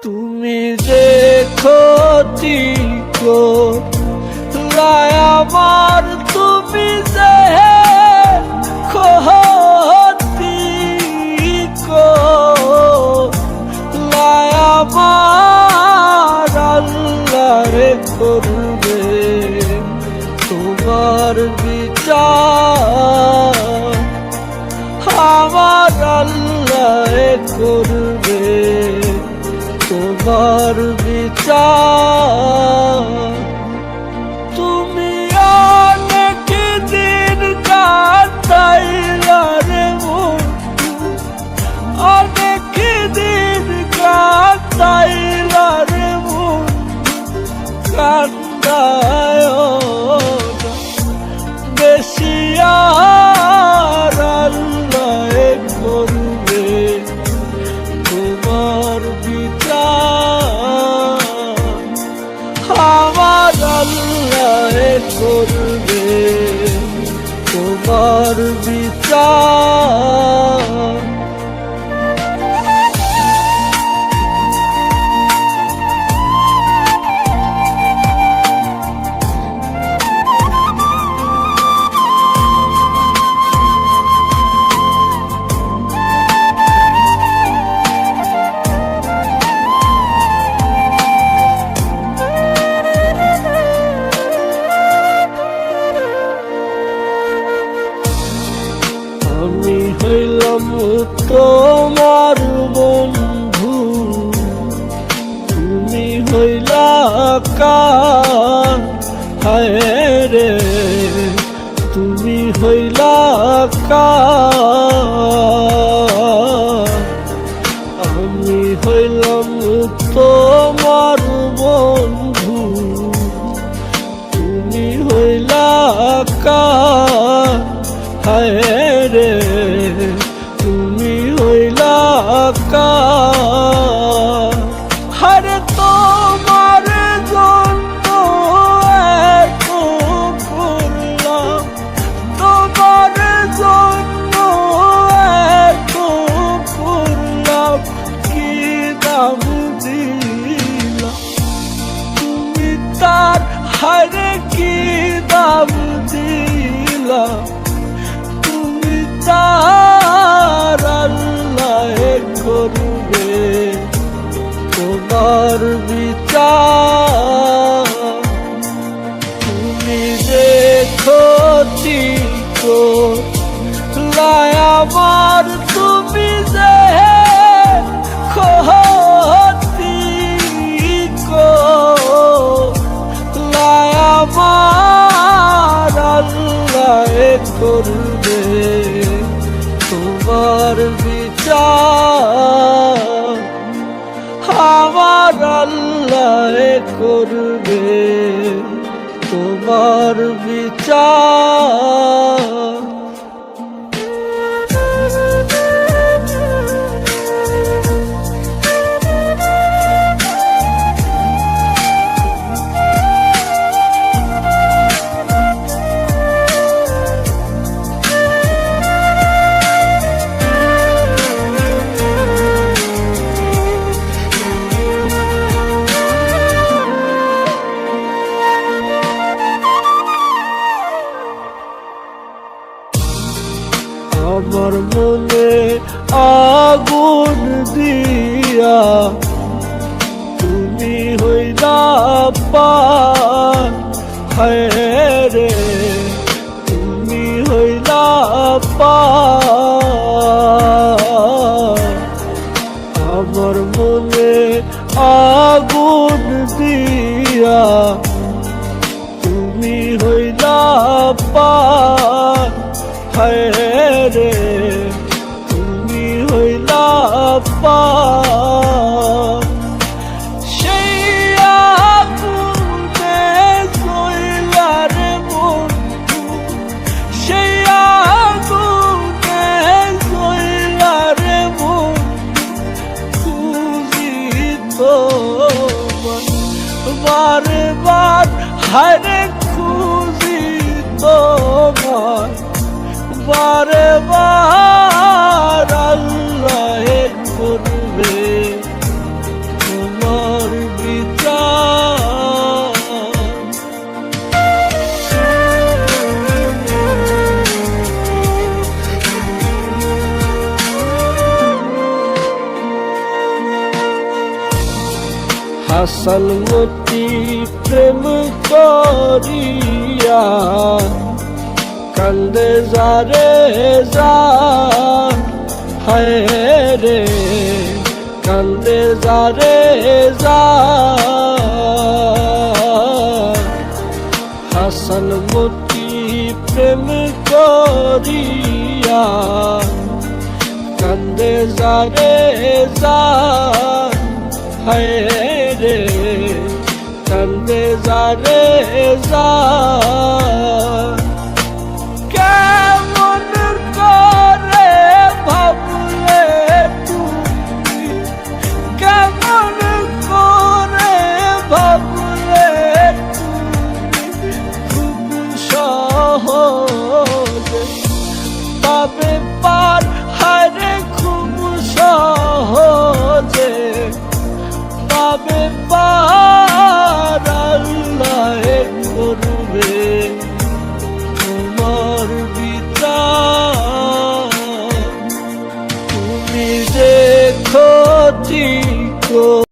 তুমি দেখো করলাই আমার, তুমি যে ক্ষতি করলাই আমার, আল্লাহ রে করবে তোমার বিচার, আমার আল্লাহ করবে তোমার বিচার। তুমি অনেক দিন কাটাইলা রে বন্ধু, অনেক দিন কাটাইলা রে বন্ধু, কান্দায় বেশি আর আল্লাহ করবে তোমার বিচার, আমার আল্লাহ করবে তোমার বিচার। আমি হইলাম তোমার বন্ধু, তুমি হইলা কার, হায় রে তুমি হইলা কার। আমি হইলাম তোমার বন্ধু, তুমি হইলা কার, হায় রে তুমি হইলা কার। হরে তোমার জন্য এত করলাম, তোমার জন্য এত করলাম, কি দাম দিলাম তুমি তার, হরে কি দাম দিলাম তার, আল্লাহ করবে তোমার বিচার। তুমি দেখো করলাই আমার, তুমি যে ক্ষতি করলাই আমার, আল্লাহ করবে তোমার বিচার, আমার আল্লাহ করবে তোমার বিচার। আমার মনে আগুন দিয়া তুমি হইলা পার, হায় রে তুমি হইলা পার। আমার মনে আগুন দিয়া তুমি হইলা পার, হায় রে তুমি হইলা পার। সেই আগুনে জ্বলা রে বন্ধু, সেই আগুনে জ্বলা রে বন্ধু, খুঁজি তোমার বারে বার, হায় খুঁজি তোমার বারে বার, আল্লাহ করবে হাসান মতি প্রেম করিয়া কান্দে যারে যান, হায় রে কান্দে যারে যান। হাসান মতি প্রেম করিয়া কান্দে যারে যান, হায় রে কান্দে যারে যান।